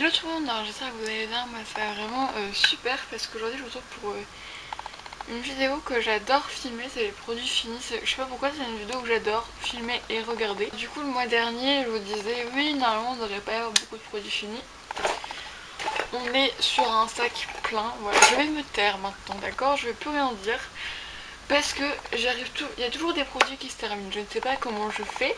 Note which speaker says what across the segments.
Speaker 1: Hello tout le monde, alors j'espère que vous allez bien, moi ça va vraiment super parce qu'aujourd'hui je vous retrouve pour une vidéo que j'adore filmer, c'est les produits finis. Je sais pas pourquoi, c'est une vidéo que j'adore filmer et regarder. Du coup le mois dernier je vous disais oui normalement on devrait pas y avoir beaucoup de produits finis. On est sur un sac plein, voilà. Je vais me taire maintenant, d'accord, je vais plus rien dire. Parce que il y a toujours des produits qui se terminent, je ne sais pas comment je fais.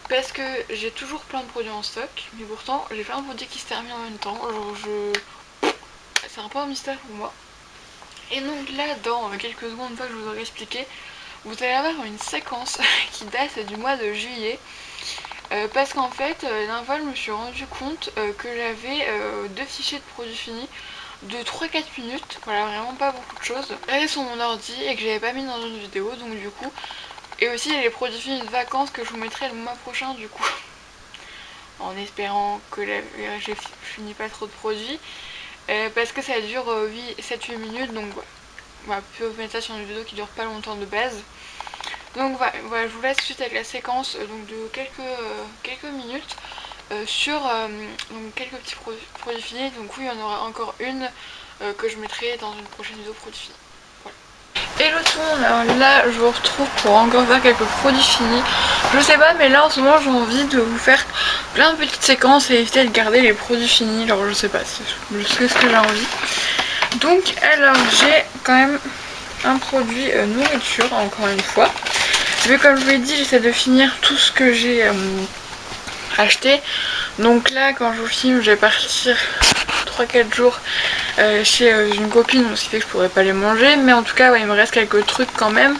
Speaker 1: Parce que j'ai toujours plein de produits en stock, mais pourtant j'ai plein de produits qui se terminent en même temps. C'est un peu un mystère pour moi. Et donc là, dans quelques secondes, une fois que je vous aurai expliqué, vous allez avoir une séquence qui date du mois de juillet. Parce qu'en fait, la dernière fois, je me suis rendu compte que j'avais deux fichiers de produits finis de 3-4 minutes. Voilà, vraiment pas beaucoup de choses. J'avais sur mon ordi et que j'avais pas mis dans une vidéo, donc du coup. Et aussi les produits finis de vacances que je vous mettrai le mois prochain, du coup. En espérant que j'ai fini pas trop de produits. Parce que ça dure 7-8 minutes, donc on va plutôt mettre ça sur une vidéo qui dure pas longtemps de base. Donc voilà, je vous laisse suite avec la séquence donc de quelques minutes sur donc quelques petits produits finis. Donc oui, il y en aura encore une que je mettrai dans une prochaine vidéo produits finis. Hello tout le monde, alors là je vous retrouve pour encore faire quelques produits finis. Je sais pas, mais là en ce moment j'ai envie de vous faire plein de petites séquences et éviter de garder les produits finis. Alors je sais pas, je sais ce que j'ai envie. Donc alors j'ai quand même un produit nourriture encore une fois. Mais comme je vous l'ai dit, j'essaie de finir tout ce que j'ai acheté. Donc là quand je vous filme, je vais partir 3-4 jours chez une copine, donc ce qui fait que je pourrais pas les manger, mais en tout cas ouais, il me reste quelques trucs quand même.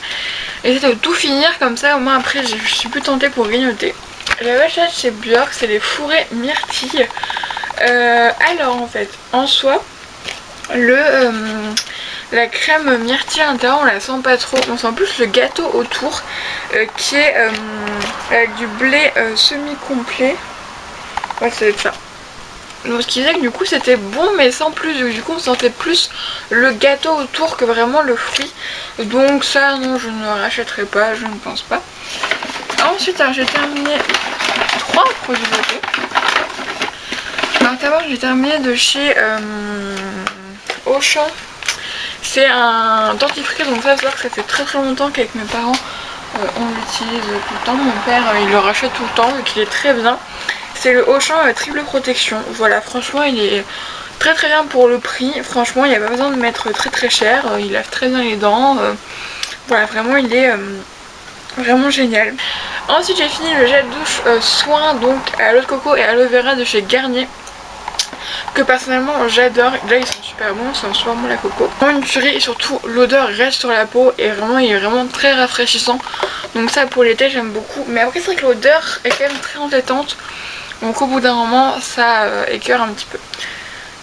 Speaker 1: J'essaie de tout finir comme ça, au moins après je suis plus tentée pour grignoter. J'avais acheté chez Björk, c'est les fourrés myrtilles. Alors en fait, en soi, la crème myrtille à l'intérieur on la sent pas trop, on sent plus le gâteau autour qui est avec du blé semi-complet. Ouais, ça va être ça. Donc ce qui disait que du coup c'était bon mais sans plus, du coup on sentait plus le gâteau autour que vraiment le fruit. Donc ça non, je ne rachèterai pas, je ne pense pas. Ensuite j'ai terminé 3 produits beauté. Alors d'abord j'ai terminé de chez Auchan. C'est un dentifrice, donc ça veut dire que ça fait très très longtemps qu'avec mes parents on l'utilise tout le temps. Mon père il le rachète tout le temps et qu'il est très bien. C'est le Auchan triple protection. Voilà, franchement il est très très bien pour le prix. Franchement il n'y a pas besoin de mettre très très cher. Il lave très bien les dents. Voilà, vraiment il est vraiment génial. Ensuite j'ai fini le gel douche soin donc à l'eau de coco et aloe vera de chez Garnier, que personnellement j'adore. Là ils sont super bons, c'est super bon la coco. Vraiment une tuerie et surtout l'odeur reste sur la peau et vraiment il est vraiment très rafraîchissant. Donc ça pour l'été j'aime beaucoup. Mais après c'est vrai que l'odeur est quand même très entêtante. Donc au bout d'un moment ça écœure un petit peu.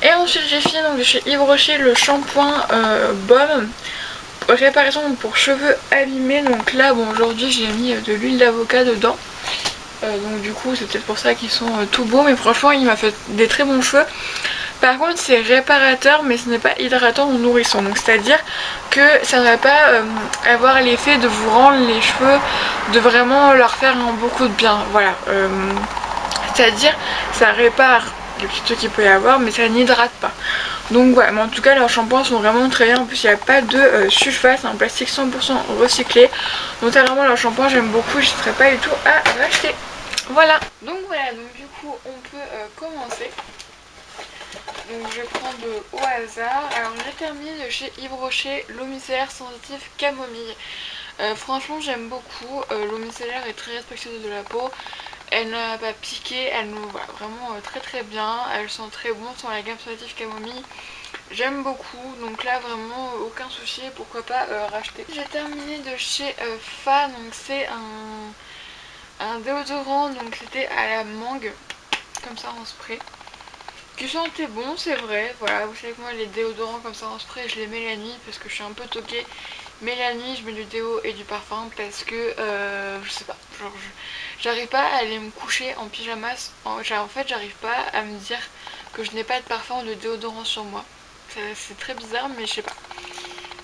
Speaker 1: Et ensuite j'ai fini donc de chez Yves Rocher le shampoing baume réparation pour cheveux abîmés. Donc là bon aujourd'hui j'ai mis de l'huile d'avocat dedans. Donc du coup c'est peut-être pour ça qu'ils sont tout beaux, mais franchement il m'a fait des très bons cheveux. Par contre c'est réparateur mais ce n'est pas hydratant ou nourrissant, donc c'est à dire que ça ne va pas avoir l'effet de vous rendre les cheveux, de vraiment leur faire beaucoup de bien, voilà. C'est à dire ça répare les petits trucs qu'il peut y avoir mais ça n'hydrate pas. Donc voilà, mais en tout cas leurs shampoings sont vraiment très bien. En plus il n'y a pas de sulfate, c'est un plastique 100% recyclé. Donc ça vraiment leurs shampoings j'aime beaucoup, je ne serais pas du tout à racheter. Voilà, donc du coup on peut commencer. Donc je vais prendre au hasard. Alors j'ai terminé de chez Yves Rocher l'eau micellaire sensitive camomille. Franchement j'aime beaucoup, l'eau micellaire est très respectueuse de la peau. Elle n'a pas piqué, elle nous va vraiment très très bien. Elle sent très bon sur la gamme sensitive camomille. J'aime beaucoup, donc là vraiment aucun souci, pourquoi pas racheter. J'ai terminé de chez Fa, donc c'est un déodorant, donc c'était à la mangue, comme ça en spray, qui sentait bon, c'est vrai. Voilà, vous savez que moi les déodorants comme ça en spray je les mets la nuit parce que je suis un peu toquée. Mais la nuit je mets du déo et du parfum parce que je sais pas, genre j'arrive pas à aller me coucher en pyjamas. En fait j'arrive pas à me dire que je n'ai pas de parfum ou de déodorant sur moi. C'est très bizarre mais je sais pas.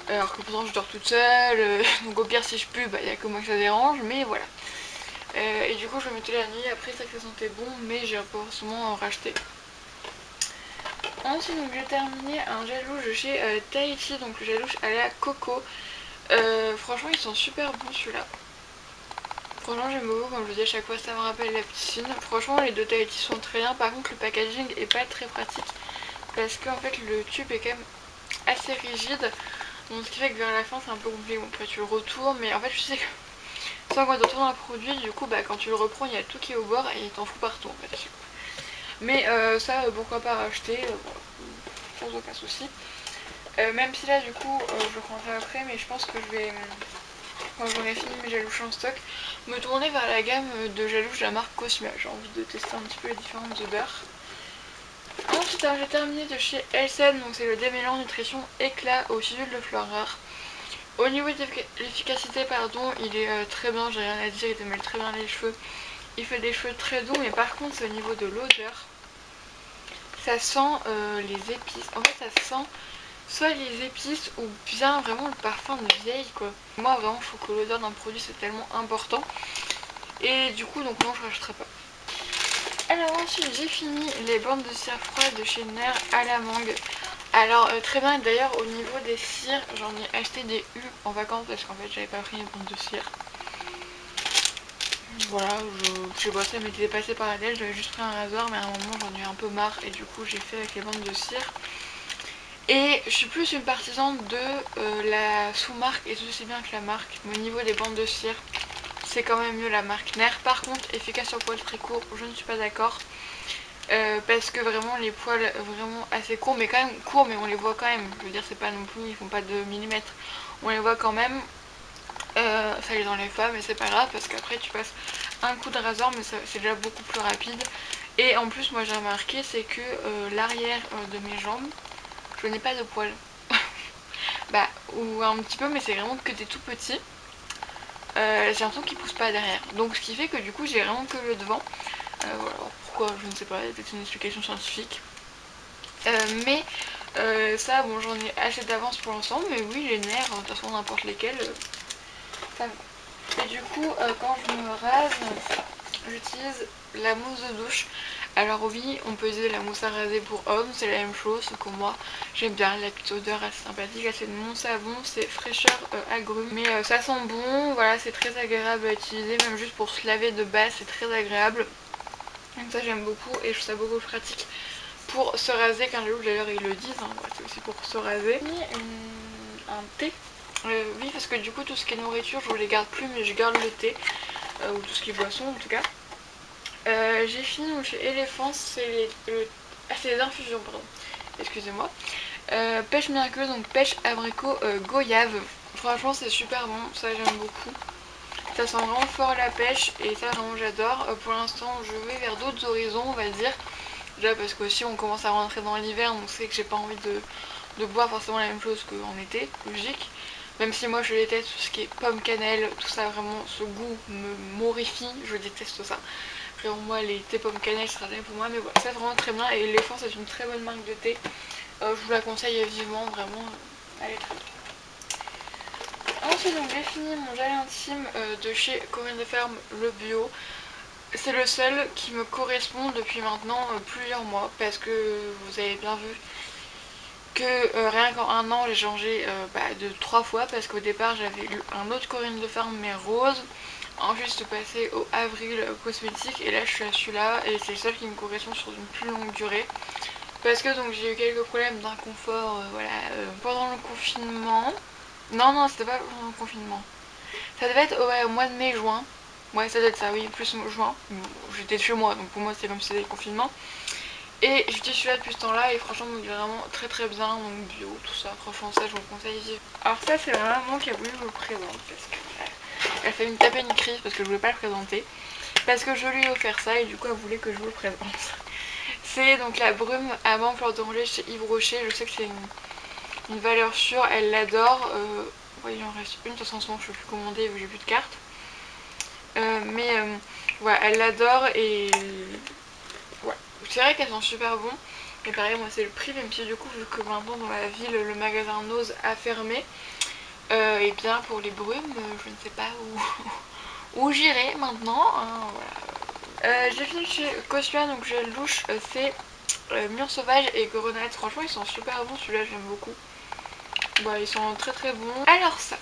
Speaker 1: Alors que pourtant je dors toute seule, donc au pire si je pue, bah y a que moi que ça dérange, mais voilà. Et du coup je le mettais la nuit, après c'est vrai que ça sentait bon mais j'ai pas forcément en racheté. Ensuite donc j'ai terminé un gel louche de chez Tahiti, donc le gel louche à la coco. Franchement ils sont super bons celui-là. Franchement j'aime beaucoup, comme je vous dis à chaque fois ça me rappelle la piscine. Franchement les deux Tahiti sont très bien, par contre le packaging est pas très pratique parce qu'en fait le tube est quand même assez rigide. Donc ce qui fait que vers la fin c'est un peu compliqué, bon après tu le retournes, mais en fait je sais que sans quand tu retournes un produit, du coup bah quand tu le reprends il y a tout qui est au bord et il t'en fout partout en fait. Mais ça pourquoi pas racheter, sans aucun souci. Même si là du coup je le prendrai après, mais je pense que je vais, quand j'aurai fini mes jalouches en stock, me tourner vers la gamme de jalouches de la marque Cosmia. J'ai envie de tester un petit peu les différentes odeurs. Ensuite j'ai terminé de chez Elsen, donc c'est le démêlant nutrition éclat aux huiles de fleurs rares. Au niveau de l'efficacité, pardon, il est très bien, j'ai rien à dire, il démêle très bien les cheveux. Il fait des cheveux très doux, mais par contre, c'est au niveau de l'odeur. Ça sent les épices. En fait, ça sent soit les épices ou bien vraiment le parfum de vieille, quoi. Moi, vraiment, je trouve que l'odeur d'un produit, c'est tellement important. Et du coup, donc non, je rachèterai pas. Alors ensuite, j'ai fini les bandes de cire froide de chez Nair à la mangue. Alors très bien, d'ailleurs au niveau des cires, j'en ai acheté des U en vacances parce qu'en fait j'avais pas pris les bandes de cire. Voilà, je sais pas, ça m'était passé par la tête, j'avais juste pris un rasoir mais à un moment j'en ai eu un peu marre et du coup j'ai fait avec les bandes de cire. Et je suis plus une partisane de la sous-marque et tout aussi bien que la marque. Mais au niveau des bandes de cire, c'est quand même mieux la marque Nair. Par contre, efficace sur poils très courts, je ne suis pas d'accord. Parce que vraiment les poils vraiment assez courts, mais quand même courts, mais on les voit quand même. Je veux dire, c'est pas non plus, ils font pas de millimètres. On les voit quand même. Ça les enlève pas, mais c'est pas grave parce qu'après tu passes un coup de rasoir, mais c'est déjà beaucoup plus rapide. Et en plus, moi j'ai remarqué, c'est que l'arrière de mes jambes, je n'ai pas de poils. Bah, ou un petit peu, mais c'est vraiment que des tout petits. J'ai l'impression qu'ils poussent pas derrière. Donc ce qui fait que du coup j'ai vraiment que le devant. Voilà, pourquoi, je ne sais pas, c'est peut-être une explication scientifique. Mais ça, bon, j'en ai acheté d'avance pour l'instant, mais oui, les nerfs, de toute façon, n'importe lesquels, ça va. Et du coup, quand je me rase, j'utilise la mousse de douche. Alors oui, on peut utiliser la mousse à raser pour hommes, c'est la même chose, sauf que moi, j'aime bien la petite odeur assez sympathique. Là, c'est de mon savon, c'est fraîcheur agrumes. Mais ça sent bon, voilà, c'est très agréable à utiliser, même juste pour se laver de base, c'est très agréable. Donc ça, j'aime beaucoup et je trouve ça beaucoup pratique pour se raser, quand j'ai lu d'ailleurs ils le disent, hein, c'est aussi pour se raser. Un thé. Oui, parce que du coup tout ce qui est nourriture je ne les garde plus, mais je garde le thé, ou tout ce qui est boisson en tout cas. J'ai fini donc chez Elephant, c'est les infusions, pardon, excusez-moi. Pêche miraculeuse, donc pêche abricot goyave. Franchement c'est super bon, ça j'aime beaucoup. Ça sent vraiment fort la pêche et ça vraiment j'adore. Pour l'instant je vais vers d'autres horizons on va dire. Déjà parce que si on commence à rentrer dans l'hiver, on sait que j'ai pas envie de boire forcément la même chose qu'en été, logique. Même si moi je déteste tout ce qui est pomme cannelle, tout ça vraiment, ce goût me morifie, je déteste ça. Vraiment moi les thés pomme cannelle ce sera jamais pour moi, mais voilà, c'est vraiment très bien et Elephant c'est une très bonne marque de thé. Je vous la conseille vivement, vraiment, elle est très bien. Ensuite donc j'ai fini mon gel intime de chez Corinne de Ferme, le bio. C'est le seul qui me correspond depuis maintenant plusieurs mois parce que vous avez bien vu que rien qu'en un an j'ai changé de 3 fois parce qu'au départ j'avais eu un autre Corinne de Ferme mais rose. Ensuite je suis passée au Avril cosmétique et là je suis à celui-là et c'est le seul qui me correspond sur une plus longue durée. Parce que donc j'ai eu quelques problèmes d'inconfort pendant le confinement. Non, c'était pas pendant le confinement. Ça devait être au mois de mai-juin. Ouais, ça doit être ça, oui, plus juin. J'étais chez moi, donc pour moi c'était comme si c'était le confinement. Et j'utilise celui-là depuis ce temps-là et franchement il est vraiment très très bien, donc bio, tout ça, franchement ça je vous conseille vivre. Alors ça c'est ma maman qui a voulu que je le présente parce qu'elle fait me taper une crise parce que je voulais pas le présenter. Parce que je lui ai offert ça et du coup elle voulait que je vous le présente. C'est donc la brume amande fleur d'oranger chez Yves Rocher, je sais que c'est une valeur sûre, elle l'adore. Ouais, il en reste une, de toute façon je peux plus commander vu que j'ai plus de carte. Voilà, elle l'adore et ouais. C'est vrai qu'elles sont super bon. Mais pareil, moi c'est le prix, même si du coup, vu que maintenant dans la ville, le magasin Nose a fermé, et bien pour les brumes, je ne sais pas où j'irai maintenant. Hein, voilà. J'ai fini chez Cosmia, donc j'ai louche, c'est Mûre sauvage et grenade. Franchement ils sont super bons, celui-là j'aime beaucoup. Ils sont très très bons. Alors ça,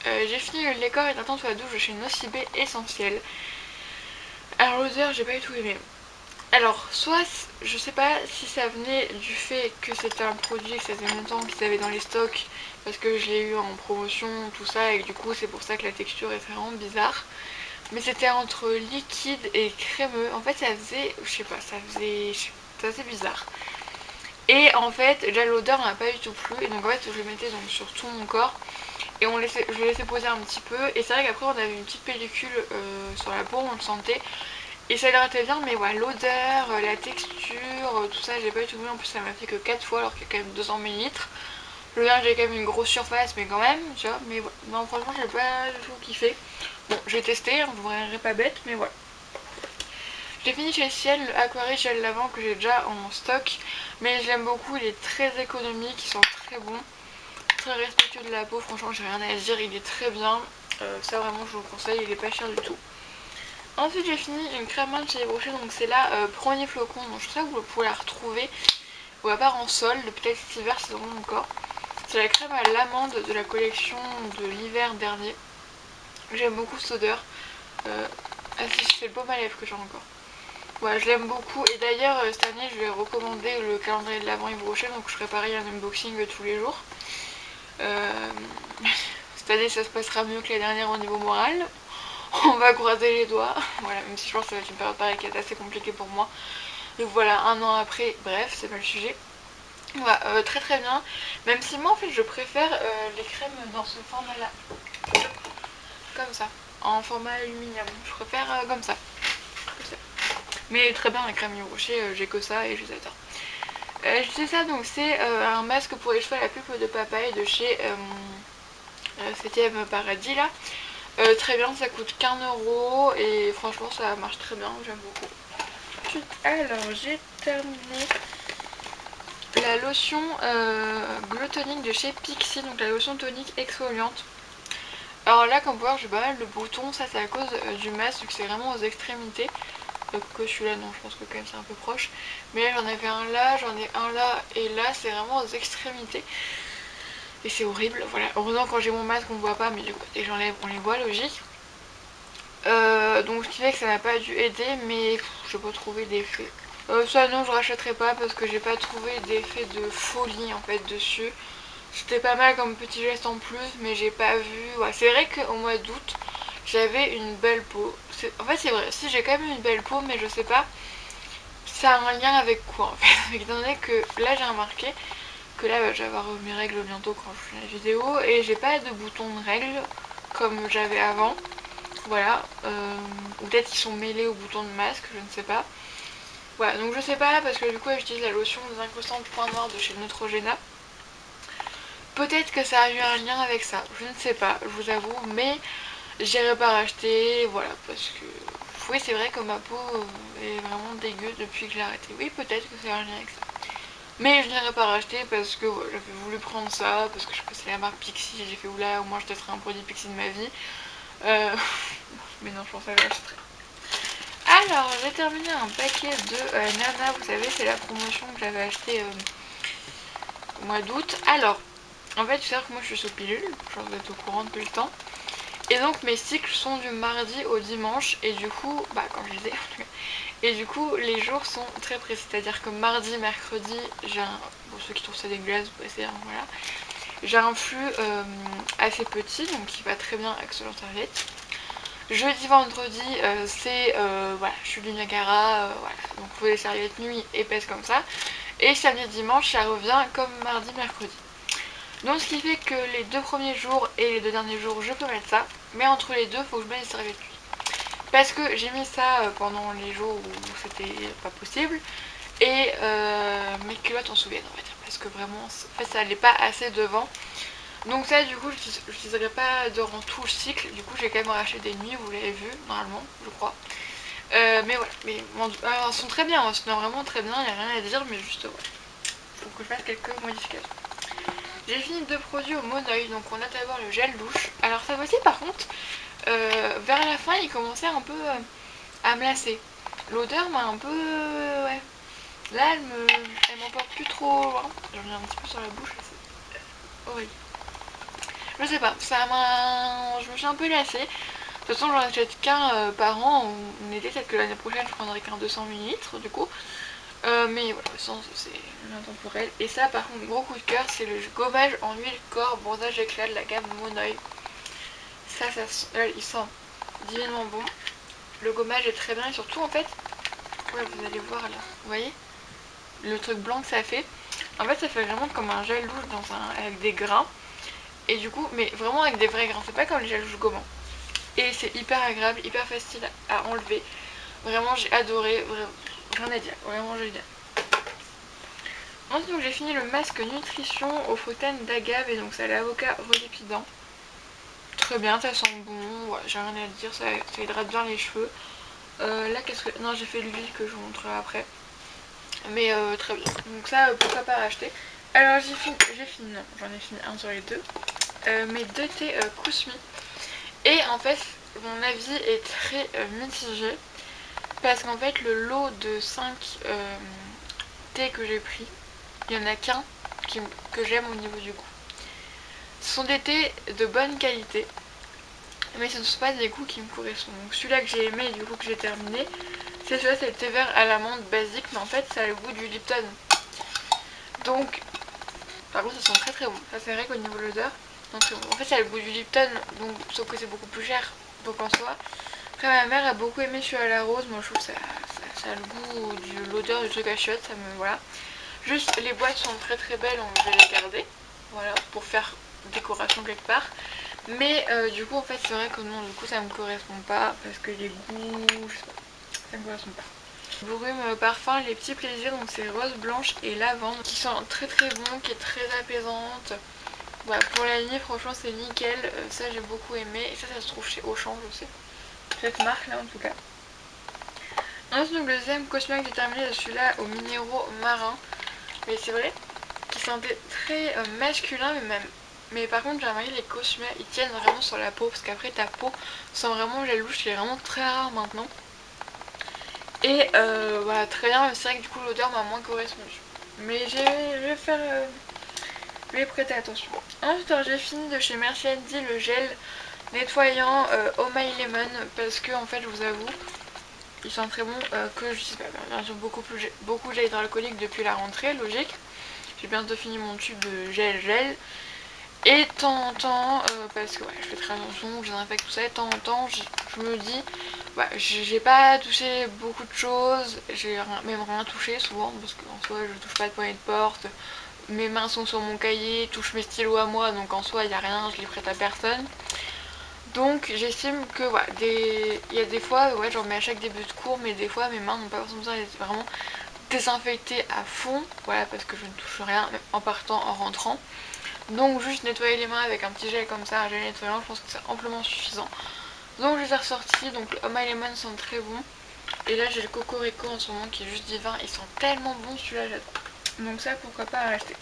Speaker 1: j'ai fini le décor hydratant sous la douche de chez Nocibé Essentiel. Alors l'odeur j'ai pas du tout aimé. Alors soit je sais pas si ça venait du fait que c'était un produit que ça faisait longtemps qu'ils avaient dans les stocks parce que je l'ai eu en promotion tout ça et du coup c'est pour ça que la texture est vraiment bizarre. Mais c'était entre liquide et crémeux. En fait ça faisait, je sais pas, ça faisait bizarre. Et en fait déjà l'odeur m'a pas du tout plu et donc en fait je le mettais donc sur tout mon corps et je le laissais poser un petit peu et c'est vrai qu'après on avait une petite pellicule sur la peau, on le sentait et ça hydratait bien, mais ouais, l'odeur, la texture, tout ça j'ai pas du tout aimé. En plus ça m'a fait que 4 fois alors qu'il y a quand même 200 ml. L'odeur j'ai quand même une grosse surface mais quand même, tu vois, mais voilà. Non franchement j'ai pas du tout kiffé. Bon j'ai testé, hein, vous verrez pas bête mais voilà. J'ai fini chez Ciel le Aquarelle Gel Lavant que j'ai déjà en stock, mais je l'aime beaucoup, il est très économique, il sent très bon, très respectueux de la peau, franchement j'ai rien à dire, il est très bien, ça vraiment je vous le conseille, il est pas cher du tout. Ensuite j'ai fini une crème main de chez Brochet, donc c'est là premier flocon, donc je sais que vous pouvez la retrouver, ou à part en solde, peut-être cet hiver c'est vraiment encore. C'est la crème à l'amande de la collection de l'hiver dernier, j'aime beaucoup cette odeur, ah si c'est le baume à lèvres que j'ai encore. Ouais, je l'aime beaucoup et d'ailleurs cette année je vais recommander le calendrier de l'Avent Yves Rocher, donc je ferai pareil un unboxing tous les jours. Cette année ça se passera mieux que la dernière au niveau moral, on va croiser les doigts, voilà, même si je pense que ça va être une période pareille qui est assez compliquée pour moi. Donc voilà, un an après, bref, c'est pas le sujet. Voilà, très très bien, même si moi en fait je préfère les crèmes dans ce format là, comme ça, en format aluminium, je préfère comme ça. Mais très bien la crème Yves Rocher, j'ai que ça et je les adore. Je sais ça, donc c'est un masque pour les cheveux à la pulpe de papaye de chez 7ème Paradis là. Très bien, ça coûte qu'1 € et franchement ça marche très bien, j'aime beaucoup. Ensuite, alors j'ai terminé la lotion Glow Tonic de chez Pixi, donc la lotion tonique exfoliante. Alors là comme vous voyez j'ai pas mal de boutons, ça c'est à cause du masque vu que c'est vraiment aux extrémités. Que celui-là non, je pense que quand même c'est un peu proche, mais là j'en avais un là, j'en ai un là et là c'est vraiment aux extrémités et c'est horrible. Voilà, heureusement quand j'ai mon masque on ne voit pas, mais du coup dès que j'enlève on les voit, logique. Donc ce qui fait que ça n'a pas dû aider, mais je n'ai pas trouvé d'effet. Ça non, je rachèterai pas parce que j'ai pas trouvé d'effet de folie en fait dessus. C'était pas mal comme petit geste en plus, mais j'ai pas vu. Ouais, c'est vrai qu'au mois d'août j'avais une belle peau. En fait c'est vrai, si j'ai quand même une belle peau, mais je sais pas ça a un lien avec quoi en fait. Étant donné que là j'ai remarqué que là je vais avoir mes règles bientôt quand je fais la vidéo et j'ai pas de boutons de règles comme j'avais avant. Voilà, ou peut-être qu'ils sont mêlés aux boutons de masque, je ne sais pas. Voilà, donc je sais pas parce que du coup j'utilise la lotion désincrustant point noir de chez Neutrogena. Peut-être que ça a eu un lien avec ça, je ne sais pas, je vous avoue, mais j'irai pas racheter, voilà, parce que oui c'est vrai que ma peau est vraiment dégueu depuis que j'ai arrêté. Oui peut-être que c'est un lien avec ça. Mais je n'irai pas racheter parce que ouais, j'avais voulu prendre ça, parce que je sais pas si c'est la marque Pixi, et j'ai fait oula au moins je testerai un produit Pixi de ma vie. Mais non je pense que je l'achèterai. Alors j'ai terminé un paquet de Nana, vous savez c'est la promotion que j'avais acheté au mois d'août. Alors en fait tu sais que moi je suis sous pilule, je pense que vous êtes au courant depuis le temps. Et donc mes cycles sont du mardi au dimanche et du coup, quand je les ai, et du coup les jours sont très précis, c'est-à-dire que mardi, mercredi, j'ai un, pour ceux qui trouvent ça dégueulasse, vous pouvez essayer, voilà, j'ai un flux assez petit, donc qui va très bien avec ce serviette. Jeudi, vendredi, c'est, voilà, je suis du Niagara, voilà, donc vous les serviettes nuit épaisses comme ça. Et samedi, dimanche, ça revient comme mardi, mercredi. Donc ce qui fait que les 2 premiers jours et les 2 derniers jours je peux mettre ça, mais entre les deux il faut que je mette les serviettes nuit. Parce que j'ai mis ça pendant les jours où c'était pas possible et mes culottes en souviennent on va dire, parce que vraiment en fait ça allait pas assez devant. Donc ça du coup je n'utiliserai pas durant tout le cycle, du coup j'ai quand même racheté des nuits, vous l'avez vu normalement je crois. Mais voilà, mais alors, elles sont très bien, elles sont vraiment très bien, il n'y a rien à dire, mais juste voilà, faut que je fasse quelques modifications. J'ai fini 2 produits au Moneuil, donc on a d'abord le gel douche. Alors ça voici par contre, vers la fin il commençait un peu à me lasser. L'odeur m'a un peu... ouais. Là elle m'emporte plus trop loin. J'en ai un petit peu sur la bouche, c'est horrible. Je sais pas, je me suis un peu lassée. De toute façon j'en achète qu'un par an en été, peut-être que l'année prochaine je prendrai qu'un 200 ml du coup. Mais voilà, c'est intemporel. Et ça par contre, gros coup de cœur, c'est le gommage en huile corps bronzage éclat de la gamme Mon Oeil. Ça il sent divinement bon. Le gommage est très bien et surtout en fait, ouais, vous allez voir là, vous voyez le truc blanc que ça fait. En fait ça fait vraiment comme un gel douche avec des grains. Et du coup, mais vraiment avec des vrais grains, c'est pas comme le gel douche gommant. Et c'est hyper agréable, hyper facile à enlever. Vraiment j'ai adoré, rien à dire, vraiment génial. Ensuite j'ai fini le masque nutrition au fructane d'agave et donc c'est à l'avocat relipidant. Très bien, ça sent bon, ouais, j'ai rien à dire, ça hydrate bien les cheveux. Là qu'est-ce que... Non j'ai fait l'huile que je vous montrerai après. Mais très bien, donc ça pourquoi pas racheter. Alors j'ai fini, non j'en ai fini un sur les deux. Mes deux thés Kousmi. Et en fait mon avis est très mitigé. Parce qu'en fait le lot de 5 thés que j'ai pris, il n'y en a qu'un que j'aime au niveau du goût. Ce sont des thés de bonne qualité, mais ce ne sont pas des goûts qui me correspondent. Donc celui-là que j'ai aimé et du coup que j'ai terminé, c'est celui-là, c'est le thé vert à l'amande basique, mais en fait ça a le goût du Lipton. Donc, par contre ça sent très très bon. Ça c'est vrai qu'au niveau de l'odeur, donc en fait ça a le goût du Lipton, donc, sauf que c'est beaucoup plus cher, donc en soi. Après ma mère a beaucoup aimé celui à la rose, moi je trouve que ça a le goût de l'odeur du truc à chiottes, ça me... voilà. Juste les boîtes sont très très belles, on va les garder, voilà, pour faire décoration quelque part. Mais du coup en fait c'est vrai que non, du coup ça me correspond pas, parce que les goûts, je sais pas, ça me correspond pas. Brume parfum, les petits plaisirs, donc c'est rose blanche et lavande, qui sont très très bon, qui est très apaisante. Voilà, pour la nuit franchement c'est nickel, ça j'ai beaucoup aimé, et ça se trouve chez Auchan je sais, cette marque là en tout cas. Ensuite donc le deuxième cosmétique que j'ai terminé, c'est celui-là aux minéraux marins, mais c'est vrai qu'il sentait très masculin, mais par contre j'ai remarqué les cosmétiques ils tiennent vraiment sur la peau, parce qu'après ta peau sent vraiment la louche, qui est vraiment très rare maintenant. Et voilà, très bien, mais c'est vrai que du coup l'odeur m'a moins correspondu. Mais je vais faire... je vais prêter attention. Ensuite j'ai fini de chez Merci Andy le gel nettoyant Oh My Lemon, parce que en fait je vous avoue, il sent très bon, que je sais pas, bien sûr beaucoup de gel hydroalcoolique depuis la rentrée, logique. J'ai bientôt fini mon tube de gel. Et de temps en temps, parce que ouais, je fais très attention, je désinfecte tout ça, de temps en temps, je me dis, ouais, j'ai pas touché beaucoup de choses, j'ai même rien touché souvent, parce qu'en soi je touche pas de poignée de porte, mes mains sont sur mon cahier, touche mes stylos à moi, donc en soi il n'y a rien, je les prête à personne. Donc j'estime que voilà, il y a des fois, ouais, j'en mets à chaque début de cours, mais des fois mes mains n'ont pas forcément besoin d'être vraiment désinfectées à fond, voilà, parce que je ne touche rien, même en partant, en rentrant. Donc juste nettoyer les mains avec un petit gel comme ça, un gel nettoyant, je pense que c'est amplement suffisant. Donc je les ai ressortis, donc le Oh My Lemon sent très bon. Et là j'ai le Cocorico en ce moment qui est juste divin, il sent tellement bon celui-là, j'adore. Donc ça pourquoi pas acheter.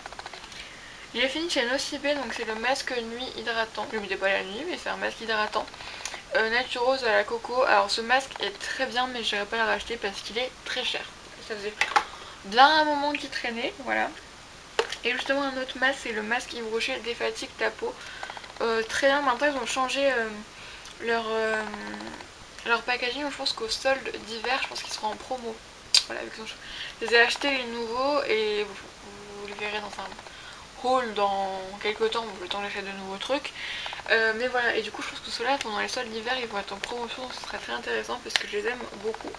Speaker 1: J'ai fini chez Nocibé, donc c'est le masque nuit hydratant. Je ne le pas la nuit, mais c'est un masque hydratant. Naturose à la coco. Alors ce masque est très bien, mais je n'irai pas le racheter parce qu'il est très cher. Ça faisait bien un moment qu'il traînait, voilà. Et justement un autre masque, c'est le masque Yves Rocher défatigue ta peau. Très bien, maintenant ils ont changé leur packaging, je pense qu'au solde d'hiver, je pense qu'ils seront en promo. Voilà, je les ai achetés les nouveaux et vous les verrez dans un haul dans quelques temps, le temps que j'achète de nouveaux trucs. Mais voilà, et du coup je pense que ceux-là pendant les soldes d'hiver ils vont être en promotion, ce sera très intéressant parce que je les aime beaucoup.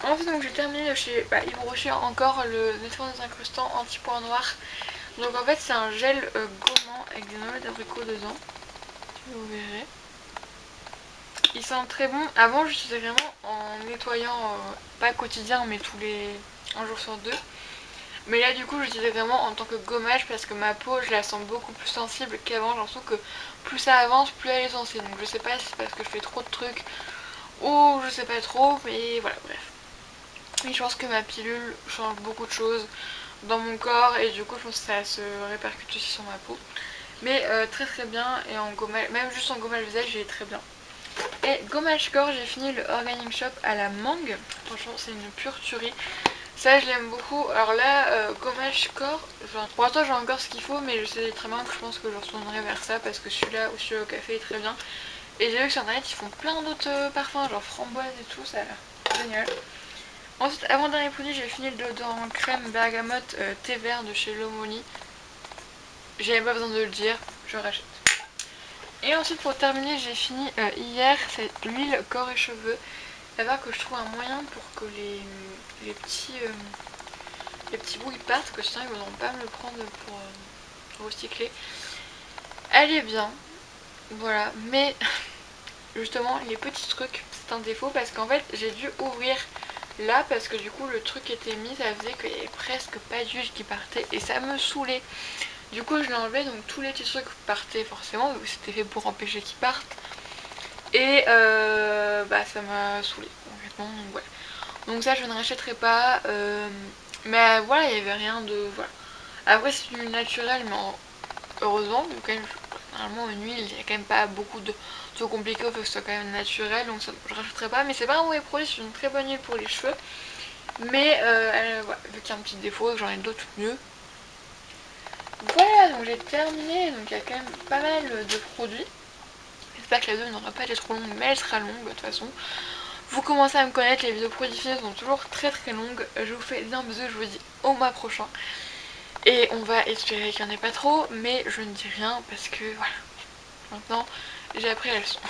Speaker 1: Ensuite donc j'ai terminé chez Yves Rocher encore le nettoyant désincrustant anti-point noir. Donc en fait c'est un gel gommant avec des noix d'abricot dedans, vous verrez. Il sent très bon. Avant j'utilisais vraiment en nettoyant, pas quotidien mais un jour sur deux. Mais là du coup j'utilisais vraiment en tant que gommage parce que ma peau je la sens beaucoup plus sensible qu'avant. J'ai l'impression que plus ça avance plus elle est sensible. Donc je sais pas si c'est parce que je fais trop de trucs ou je sais pas trop, mais voilà, bref. Et je pense que ma pilule change beaucoup de choses dans mon corps et du coup je pense que ça se répercute aussi sur ma peau. Mais très très bien, et en gommage, même juste en gommage visage il est très bien. Et gommage corps, j'ai fini le Organic Shop à la mangue. Franchement c'est une pure tuerie. Ça je l'aime beaucoup. Alors là, gommage corps, genre, pour l'instant j'ai encore ce qu'il faut, mais je sais très bien que je pense que je retournerai vers ça parce que celui-là ou celui au café est très bien. Et j'ai vu que sur internet ils font plein d'autres parfums, genre framboise et tout, ça a l'air génial. Ensuite, avant-dernier produit, j'ai fini le déodorant crème bergamote thé vert de chez Lomoni. J'avais pas besoin de le dire, je rachète. Et ensuite, pour terminer, j'ai fini hier, c'est l'huile corps et cheveux. Là-bas que je trouve un moyen pour que les petits bouts ils partent, que sinon ils ne voudront pas me le prendre pour recycler. Elle est bien, voilà, mais justement les petits trucs c'est un défaut parce qu'en fait j'ai dû ouvrir là parce que du coup le truc était mis, ça faisait qu'il y avait presque pas d'huile qui partait et ça me saoulait. Du coup je l'ai enlevé, donc tous les petits trucs partaient forcément, vu que c'était fait pour empêcher qu'ils partent. Et bah ça m'a saoulé honnêtement, donc voilà. Donc ça je ne rachèterai pas, mais voilà il n'y avait rien de... voilà. Après c'est du naturel mais heureusement, vu quand même, normalement une huile il n'y a quand même pas beaucoup de compliqué, il faut que ce soit quand même naturel, donc ça, je rachèterai pas. Mais c'est pas un mauvais produit, c'est une très bonne huile pour les cheveux. Mais voilà, vu qu'il y a un petit défaut, j'en ai d'autres mieux. Voilà, donc j'ai terminé, donc il y a quand même pas mal de produits. J'espère que la vidéo n'aura pas été trop longue, mais elle sera longue de toute façon. Vous commencez à me connaître, les vidéos produits sont toujours très très longues. Je vous fais d'un bisou, je vous dis au mois prochain. Et on va espérer qu'il n'y en ait pas trop, mais je ne dis rien parce que voilà. Maintenant, j'ai appris la leçon.